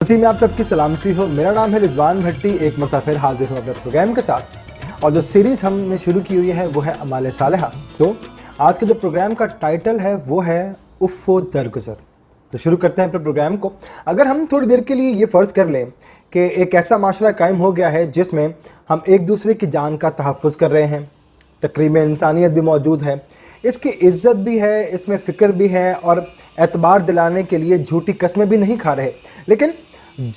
उसी में आप सबकी सलामती हो। मेरा नाम है रिजवान भट्टी, एक मरतबा फिर हाजिर हूँ अपने प्रोग्राम के साथ। और जो सीरीज़ हमने शुरू की हुई है वो है अमाल सालेहा। तो आज के जो प्रोग्राम का टाइटल है वो है उफ़्फ़ो दरगुज़र। तो शुरू करते हैं अपने प्रोग्राम को। अगर हम थोड़ी देर के लिए ये फ़र्ज़ कर लें कि एक ऐसा माशरा कायम हो गया है जिसमें हम एक दूसरे की जान का तहफ़्फ़ुज़ कर रहे हैं, तकरीम इंसानियत भी मौजूद है, इसकी इज़्ज़त भी है, इसमें फ़िक्र भी है और एतबार दिलाने के लिए झूठी कस्में भी नहीं खा रहे, लेकिन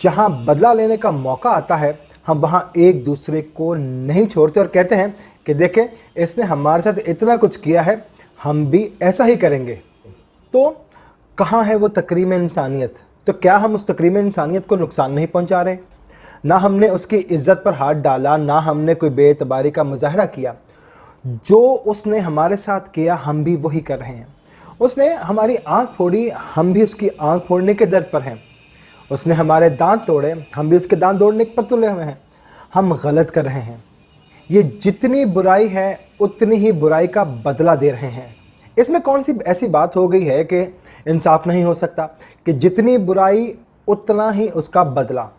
जहाँ बदला लेने का मौका आता है हम वहाँ एक दूसरे को नहीं छोड़ते और कहते हैं कि देखें इसने हमारे साथ इतना कुछ किया है, हम भी ऐसा ही करेंगे। तो कहाँ है वो तकरीम इंसानियत? तो क्या हम उस तकरीम इंसानियत को नुकसान नहीं पहुँचा रहे? ना हमने उसकी इज़्ज़त पर हाथ डाला, ना हमने कोई बेएतबारी का मुजाहरा किया। जो उसने हमारे साथ किया हम भी वही कर रहे हैं। उसने हमारी आँख फोड़ी, हम भी उसकी आँख फोड़ने के दर पर हैं। उसने हमारे दांत तोड़े, हम भी उसके दांत तोड़ने पर तुले हुए हैं। हम गलत कर रहे हैं। ये जितनी बुराई है उतनी ही बुराई का बदला दे रहे हैं। इसमें कौन सी ऐसी बात हो गई है कि इंसाफ नहीं हो सकता कि जितनी बुराई उतना ही उसका बदला?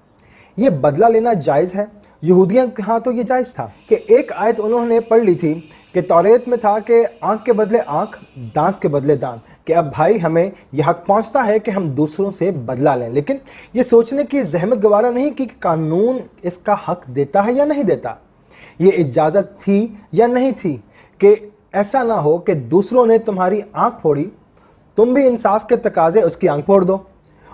ये बदला लेना जायज़ है। यहूदियों के यहाँ तो ये जायज़ था कि एक आयत उन्होंने पढ़ ली थी कि तौरेत में था कि आँख के बदले आँख, दांत के बदले दांत, कि अब भाई हमें यह हक़ पहुँचता है कि हम दूसरों से बदला लें। लेकिन ये सोचने की जहमत गवारा नहीं कि कानून इसका हक़ देता है या नहीं देता, ये इजाज़त थी या नहीं थी कि ऐसा ना हो कि दूसरों ने तुम्हारी आँख फोड़ी, तुम भी इंसाफ के तकाज़े उसकी आँख फोड़ दो।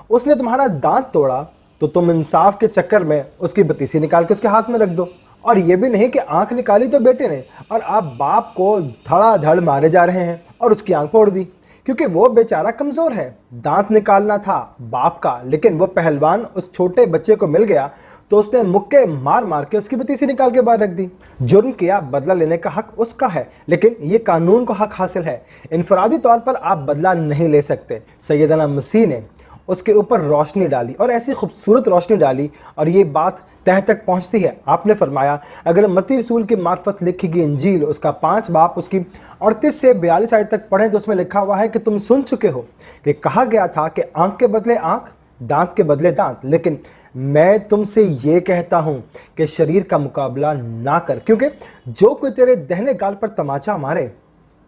उसने तुम्हारा दांत तोड़ा तो तुम इंसाफ के चक्कर में उसकी बतीसी निकाल के उसके हाथ में रख दो। और ये भी नहीं कि आंख निकाली तो बेटे ने और आप बाप को धड़ाधड़ मारे जा रहे हैं और उसकी आंख फोड़ दी, क्योंकि वो बेचारा कमज़ोर है। दांत निकालना था बाप का, लेकिन वो पहलवान उस छोटे बच्चे को मिल गया तो उसने मुक्के मार मार के उसकी बतीसी निकाल के बाहर रख दी। जुर्म किया, बदला लेने का हक उसका है, लेकिन ये कानून को हक हासिल है। इनफरादी तौर पर आप बदला नहीं ले सकते। सैयदना मसीह ने उसके ऊपर रोशनी डाली और ऐसी खूबसूरत रोशनी डाली और ये बात तह तक पहुंचती है। आपने फरमाया अगर मत्ती रसूल की मार्फत लिखी गई इंजील उसका 5 बाब उसकी 38 से 42 आयत तक पढ़ें तो उसमें लिखा हुआ है कि तुम सुन चुके हो कि कहा गया था कि आँख के बदले आँख, दांत के बदले दांत, लेकिन मैं तुमसे ये कहता हूँ कि शरीर का मुकाबला ना कर, क्योंकि जो कोई तेरे दाहिने गाल पर तमाचा मारे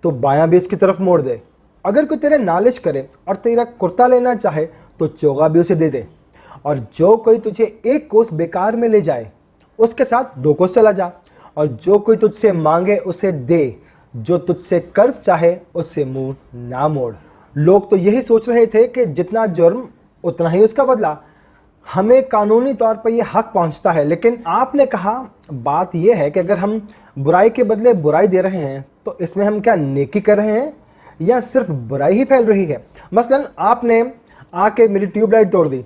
तो बायां भी उसकी तरफ मोड़ दे। अगर कोई तेरे नालिश करे और तेरा कुर्ता लेना चाहे तो चोगा भी उसे दे दे। और जो कोई तुझे एक कोस बेकार में ले जाए उसके साथ 2 कोस चला जा। और जो कोई तुझसे मांगे उसे दे, जो तुझसे कर्ज चाहे उससे मुंह ना मोड़। लोग तो यही सोच रहे थे कि जितना जुर्म उतना ही उसका बदला। हमें कानूनी तौर पर यह हक पहुंचता है, लेकिन आपने कहा बात यह है कि अगर हम बुराई के बदले बुराई दे रहे हैं तो इसमें हम क्या नेकी कर रहे हैं या सिर्फ बुराई ही फैल रही है? मसलन आपने आके मेरी ट्यूबलाइट तोड़ दी,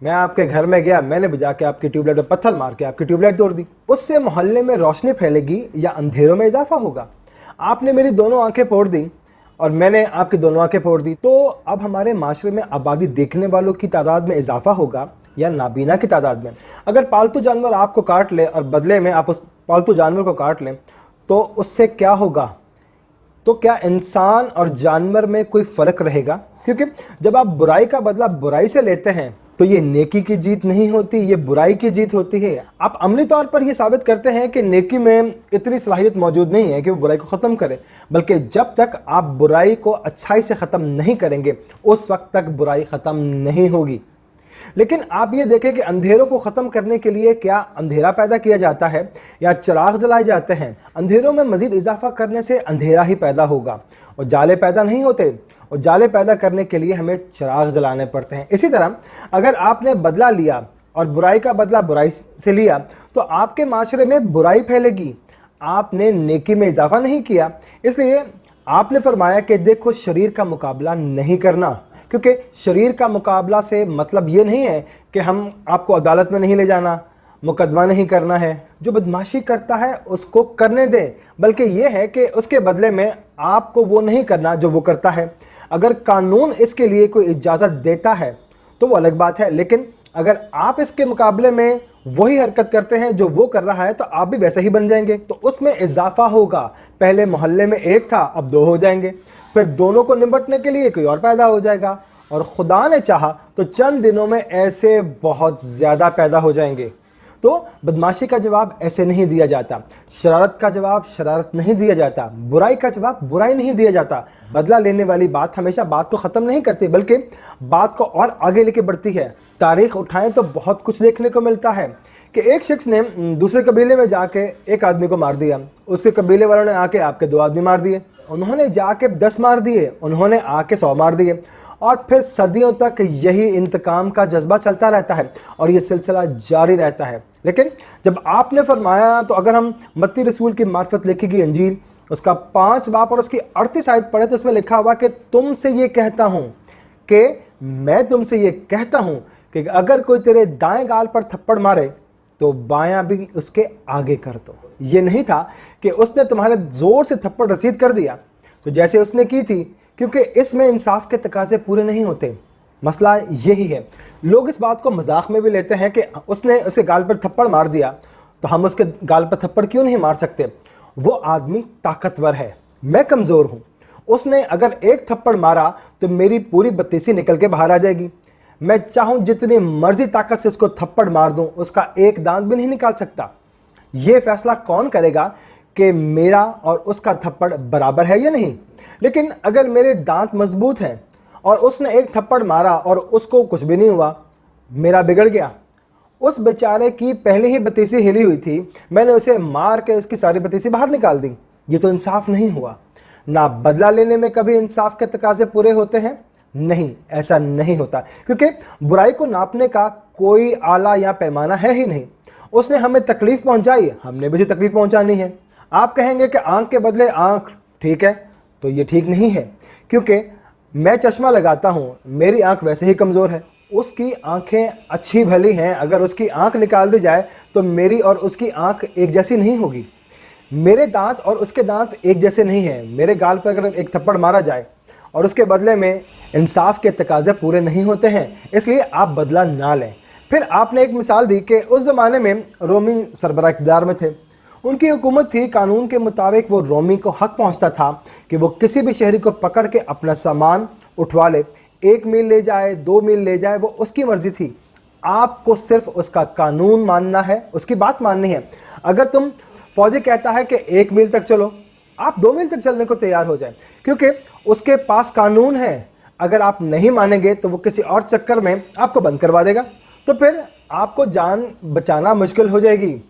मैं आपके घर में गया, मैंने बजा के आपकी ट्यूबलाइट पर पत्थर मार के आपकी ट्यूबलाइट तोड़ दी। उससे मोहल्ले में रोशनी फैलेगी या अंधेरों में इजाफा होगा? आपने मेरी दोनों आंखें फोड़ दी और मैंने आपकी दोनों आंखें फोड़ दी, तो अब हमारे माशरे में आबादी देखने वालों की तादाद में इजाफा होगा या नाबीना की तादाद में? अगर पालतू जानवर आपको काट ले और बदले में आप उस पालतू जानवर को काट लें तो उससे क्या होगा? तो क्या इंसान और जानवर में कोई फ़र्क रहेगा? क्योंकि जब आप बुराई का बदला बुराई से लेते हैं तो ये नेकी की जीत नहीं होती, ये बुराई की जीत होती है। आप अमली तौर पर ये साबित करते हैं कि नेकी में इतनी सलाहियत मौजूद नहीं है कि वो बुराई को ख़त्म करे, बल्कि जब तक आप बुराई को अच्छाई से ख़त्म नहीं करेंगे उस वक्त तक बुराई ख़त्म नहीं होगी। लेकिन आप ये देखें कि अंधेरों को ख़त्म करने के लिए क्या अंधेरा पैदा किया जाता है या चिराग जलाए जाते हैं? अंधेरों में मज़ीद इजाफा करने से अंधेरा ही पैदा होगा और जाले पैदा नहीं होते, और जाले पैदा करने के लिए हमें चिराग जलाने पड़ते हैं। इसी तरह अगर आपने बदला लिया और बुराई का बदला बुराई से लिया तो आपके माशरे में बुराई फैलेगी, आपने नेकी में इजाफा नहीं किया। इसलिए आपने फरमाया कि देखो शरीर का मुकाबला नहीं करना, क्योंकि शरीर का मुकाबला से मतलब ये नहीं है कि हम आपको अदालत में नहीं ले जाना, मुकदमा नहीं करना है। जो बदमाशी करता है उसको करने दें, बल्कि ये है कि उसके बदले में आपको वो नहीं करना जो वो करता है। अगर कानून इसके लिए कोई इजाज़त देता है तो वो अलग बात है, लेकिन अगर आप इसके मुकाबले में वही हरकत करते हैं जो वो कर रहा है तो आप भी वैसे ही बन जाएंगे, तो उसमें इजाफा होगा। पहले मोहल्ले में एक था, अब 2 हो जाएंगे, फिर दोनों को निपटने के लिए कोई और पैदा हो जाएगा اور खुदा ने चाहा तो चंद दिनों में ऐसे बहुत ज़्यादा पैदा हो जाएंगे। तो बदमाशी का जवाब ऐसे नहीं दिया जाता, शरारत का जवाब शरारत नहीं दिया जाता, बुराई का जवाब बुराई नहीं दिया जाता। बदला लेने वाली बात हमेशा बात को ख़त्म नहीं करती बल्कि बात को और आगे लेके बढ़ती है। तारीख़ उठाएं तो बहुत कुछ देखने को मिलता है कि एक शख्स ने दूसरे कबीले में जाके एक आदमी को मार दिया, उसके कबीले वालों ने आके आपके 2 आदमी मार दिए, उन्होंने जाके 10 मार दिए, उन्होंने आके 100 मार दिए, और फिर सदियों तक यही इंतकाम का जज्बा चलता रहता है और ये सिलसिला जारी रहता है। लेकिन जब आपने फरमाया, तो अगर हम मत्ती रसूल की मार्फत लिखी गई अंजील उसका 5 बाब और उसकी 38 आयत पढ़े तो उसमें लिखा हुआ कि तुमसे ये कहता हूँ कि मैं तुमसे ये कहता हूँ कि अगर कोई तेरे दाएं गाल पर थप्पड़ मारे तो बायां भी उसके आगे कर दो। ये नहीं था कि उसने तुम्हारे ज़ोर से थप्पड़ रसीद कर दिया तो जैसे उसने की थी, क्योंकि इसमें इंसाफ के तकाजे पूरे नहीं होते। मसला यही है, लोग इस बात को मजाक में भी लेते हैं कि उसने उसके गाल पर थप्पड़ मार दिया तो हम उसके गाल पर थप्पड़ क्यों नहीं मार सकते। वो आदमी ताकतवर है, मैं कमज़ोर हूँ। उसने अगर एक थप्पड़ मारा तो मेरी पूरी बत्तीसी निकल के बाहर आ जाएगी। मैं चाहूँ जितनी मर्जी ताकत से उसको थप्पड़ मार दूँ, उसका एक दांत भी नहीं निकाल सकता। ये फैसला कौन करेगा कि मेरा और उसका थप्पड़ बराबर है या नहीं। लेकिन अगर मेरे दांत मजबूत हैं और उसने एक थप्पड़ मारा और उसको कुछ भी नहीं हुआ, मेरा बिगड़ गया। उस बेचारे की पहले ही बत्तीसी हिली हुई थी, मैंने उसे मार के उसकी सारी बत्तीसी बाहर निकाल दी। ये तो इंसाफ नहीं हुआ। ना बदला लेने में कभी इंसाफ के तकाजे पूरे होते हैं, नहीं, ऐसा नहीं होता, क्योंकि बुराई को नापने का कोई आला या पैमाना है ही नहीं। उसने हमें तकलीफ़ पहुंचाई, हमने भी तकलीफ़ पहुंचानी है। आप कहेंगे कि आंख के बदले आंख, ठीक है, तो ये ठीक नहीं है, क्योंकि मैं चश्मा लगाता हूँ, मेरी आंख वैसे ही कमज़ोर है, उसकी आंखें अच्छी भली हैं। अगर उसकी आंख निकाल दी जाए तो मेरी और उसकी आंख एक जैसी नहीं होगी। मेरे दांत और उसके दांत एक जैसे नहीं हैं। मेरे गाल पर अगर एक थप्पड़ मारा जाए और उसके बदले में इंसाफ के तकाजे पूरे नहीं होते हैं, इसलिए आप बदला ना लें। फिर आपने एक मिसाल दी कि उस ज़माने में रोमी सरबराह इक़्तिदार में थे, उनकी हुकूमत थी, कानून के मुताबिक वो रोमी को हक़ पहुंचता था कि वो किसी भी शहरी को पकड़ के अपना सामान उठवा ले, 1 मील ले जाए, 2 मील ले जाए, वो उसकी मर्ज़ी थी। आपको सिर्फ उसका कानून मानना है, उसकी बात माननी है। अगर तुम फौजी कहता है कि 1 मील तक चलो, आप 2 मील तक चलने को तैयार हो जाए, क्योंकि उसके पास कानून है। अगर आप नहीं मानेंगे तो वो किसी और चक्कर में आपको बंद करवा देगा, तो फिर आपको जान बचाना मुश्किल हो जाएगी।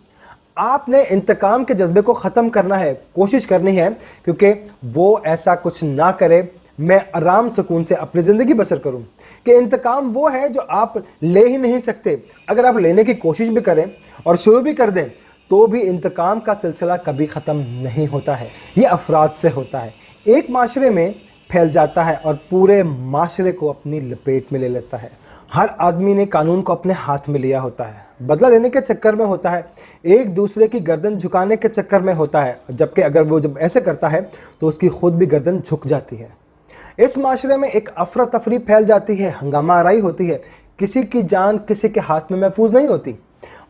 आपने इंतकाम के जज्बे को ख़त्म करना है, कोशिश करनी है, क्योंकि वो ऐसा कुछ ना करे, मैं आराम सुकून से अपनी ज़िंदगी बसर करूं। कि इंतकाम वो है जो आप ले ही नहीं सकते। अगर आप लेने की कोशिश भी करें और शुरू भी कर दें तो भी इंतकाम का सिलसिला कभी ख़त्म नहीं होता है। ये अफराद से होता है, एक माशरे में फैल जाता है और पूरे माशरे को अपनी लपेट में ले लेता है। हर आदमी ने कानून को अपने हाथ में लिया होता है, बदला लेने के चक्कर में होता है, एक दूसरे की गर्दन झुकाने के चक्कर में होता है, जबकि अगर वो जब ऐसे करता है तो उसकी खुद भी गर्दन झुक जाती है। इस माशरे में एक अफरा तफरी फैल जाती है, हंगामा आराई होती है, किसी की जान किसी के हाथ में महफूज नहीं होती।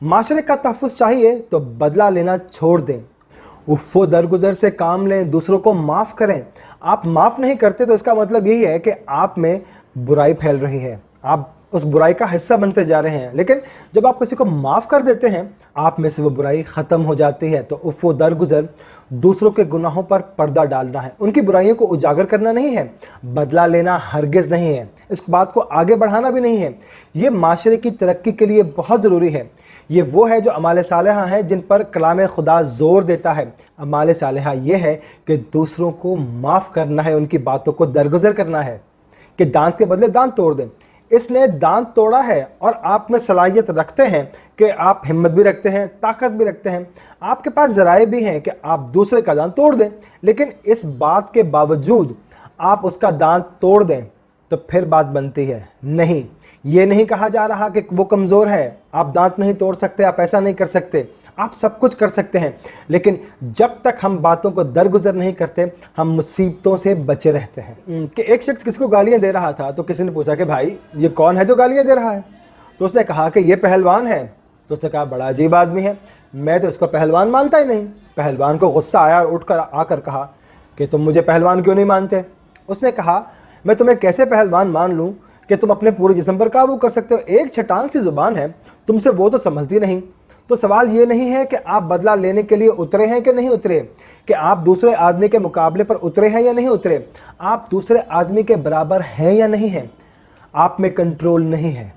माशरे का तहफ़्फ़ुज़ चाहिए तो बदला लेना छोड़ दें, उफ़्फ़ो दरगुजर से काम लें, दूसरों को माफ़ करें। आप माफ़ नहीं करते तो इसका मतलब यही है कि आप में बुराई फैल रही है, आप उस बुराई का हिस्सा बनते जा रहे हैं। लेकिन जब आप किसी को माफ़ कर देते हैं, आप में से वो बुराई ख़त्म हो जाती है। तो उफ़्फ़ो दरगुजर दूसरों के गुनाहों पर पर्दा डालना है, उनकी बुराइयों को उजागर करना नहीं है, बदला लेना हरगिज़ नहीं है, इस बात को आगे बढ़ाना भी नहीं है। ये माशरे की तरक्की के लिए बहुत ज़रूरी है। ये वो है जो अमाल सालेहा हैं जिन पर कलाम खुदा ज़ोर देता है। अमाल सालेहा ये है कि दूसरों को माफ़ करना है, उनकी बातों को दरगुजर करना है, कि दांत के बदले दांत तोड़ दें। इसने दांत तोड़ा है और आप में सलाहियत रखते हैं कि आप हिम्मत भी रखते हैं, ताकत भी रखते हैं, आपके पास ज़राए भी हैं कि आप दूसरे का दांत तोड़ दें। लेकिन इस बात के बावजूद आप उसका दांत तोड़ दें तो फिर बात बनती है। नहीं, ये नहीं कहा जा रहा कि वो कमज़ोर है, आप दांत नहीं तोड़ सकते, आप ऐसा नहीं कर सकते, आप सब कुछ कर सकते हैं। लेकिन जब तक हम बातों को दरगुजर नहीं करते, हम मुसीबतों से बचे रहते हैं। कि एक शख्स किसी को गालियां दे रहा था तो किसी ने पूछा कि भाई ये कौन है जो गालियां दे रहा है। तो उसने कहा कि ये पहलवान है। तो उसने कहा बड़ा अजीब आदमी है, मैं तो इसको पहलवान मानता ही नहीं। पहलवान को गुस्सा आया और उठकर आकर कहा कि तुम मुझे पहलवान क्यों नहीं मानते। उसने कहा मैं तुम्हें कैसे पहलवान मान लूँ کہ तुम अपने पूरे जिस्म पर काबू कर सकते हो। एक छटान सी ज़ुबान है, तुमसे वो तो संभलती नहीं। तो सवाल ये नहीं है कि आप बदला लेने के लिए उतरे हैं कि नहीं उतरे, कि आप दूसरे आदमी के मुकाबले पर उतरे हैं या नहीं उतरे, आप दूसरे आदमी के बराबर हैं या नहीं हैं। आप में कंट्रोल नहीं है,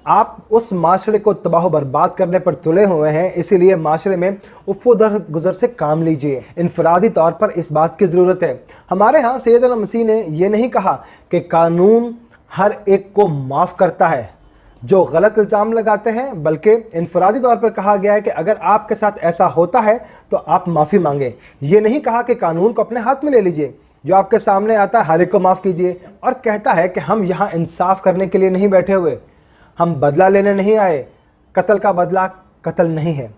आप उस माशरे को तबाह बर्बाद करने पर तुले हुए हैं। इसीलिए माशरे में उफ़्फ़ो दर गुज़र से काम लीजिए। इनफरादी तौर पर इस बात की ज़रूरत है। हमारे यहाँ सैयदना मसीह ने ये नहीं कहा कि कानून हर एक को माफ़ करता है जो गलत इल्ज़ाम लगाते हैं, बल्कि इनफरादी तौर पर कहा गया है कि अगर आपके साथ ऐसा होता है तो आप माफ़ी मांगें। ये नहीं कहा कि कानून को अपने हाथ में ले लीजिए, जो आपके सामने आता है हर एक को माफ़ कीजिए। और कहता है कि हम यहाँ इंसाफ करने के लिए नहीं बैठे हुए, हम बदला लेने नहीं आए। कत्ल का बदला कत्ल नहीं है,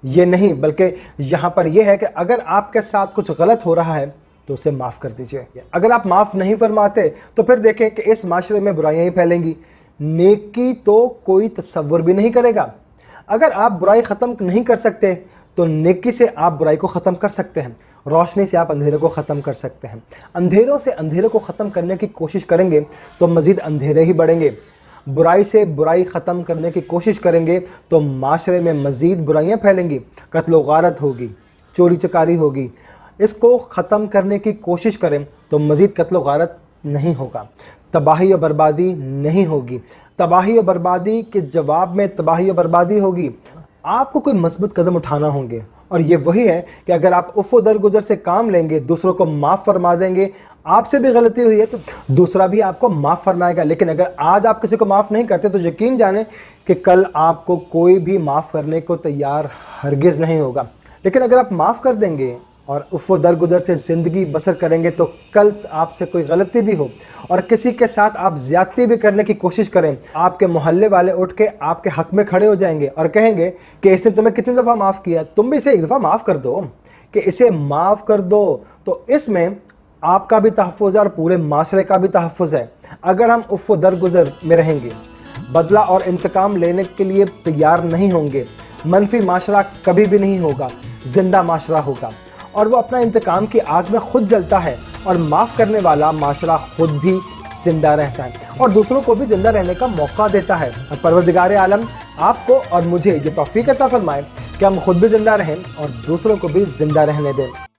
ये नहीं, बल्कि यहाँ पर यह है कि अगर आपके साथ कुछ गलत हो रहा है तो उसे माफ़ कर दीजिए। अगर आप माफ़ नहीं फरमाते तो फिर देखें कि इस माशरे में बुराइयाँ ही फैलेंगी, नेकी तो कोई तसव्वुर भी नहीं करेगा। अगर आप बुराई ख़त्म नहीं कर सकते तो नेकी से आप बुराई को ख़त्म कर सकते हैं, रोशनी से आप अंधेरे को ख़त्म कर सकते हैं। अंधेरों से अंधेरे को ख़त्म करने की कोशिश करेंगे तो मज़ीद अंधेरे ही बढ़ेंगे। बुराई से बुराई ख़त्म करने की कोशिश करेंगे तो माशरे में मज़ीद बुराइयाँ फैलेंगी, कत्ल व गारत होगी, चोरी चकारी होगी। इसको ख़त्म करने की कोशिश करें तो मज़ीद कत्ल व गारत नहीं होगा, तबाही और बर्बादी नहीं होगी। तबाही और बर्बादी के जवाब में तबाही और बर्बादी होगी। आपको कोई मज़बूत कदम उठाना होंगे, और ये वही है कि अगर आप उफ़्फ़ो दरगुज़र से काम लेंगे, दूसरों को माफ़ फरमा देंगे। आपसे भी गलती हुई है तो दूसरा भी आपको माफ़ फरमाएगा। लेकिन अगर आज आप किसी को माफ़ नहीं करते तो यकीन जाने कि कल आपको कोई भी माफ़ करने को तैयार हरगिज़ नहीं होगा। लेकिन अगर आप माफ़ कर देंगे और उफ़्फ़ो दरगुज़र से ज़िंदगी बसर करेंगे तो कल आपसे कोई गलती भी हो और किसी के साथ आप ज़्यादती भी करने की कोशिश करें, आपके मोहल्ले वाले उठ के आपके हक़ में खड़े हो जाएंगे और कहेंगे कि इसने तुम्हें कितनी दफ़ा माफ़ किया, तुम भी इसे एक दफ़ा माफ़ कर दो, कि इसे माफ़ कर दो। तो इसमें आपका भी तहफ़्फ़ुज़ है और पूरे माशरे का भी तहफ़्फ़ुज़ है। अगर हम उफ़्फ़ो दरगुज़र में रहेंगे, बदला और इंतकाम लेने के लिए तैयार नहीं होंगे, मनफी माशरा कभी भी नहीं होगा, ज़िंदा माशरा होगा। और वो अपना इंतकाम की आग में खुद जलता है, और माफ़ करने वाला माशरा खुद भी ज़िंदा रहता है और दूसरों को भी ज़िंदा रहने का मौका देता है। और परवरदिगार आलम आपको और मुझे ये तौफ़ीक़ अता फ़रमाए कि हम खुद भी ज़िंदा रहें और दूसरों को भी ज़िंदा रहने दें।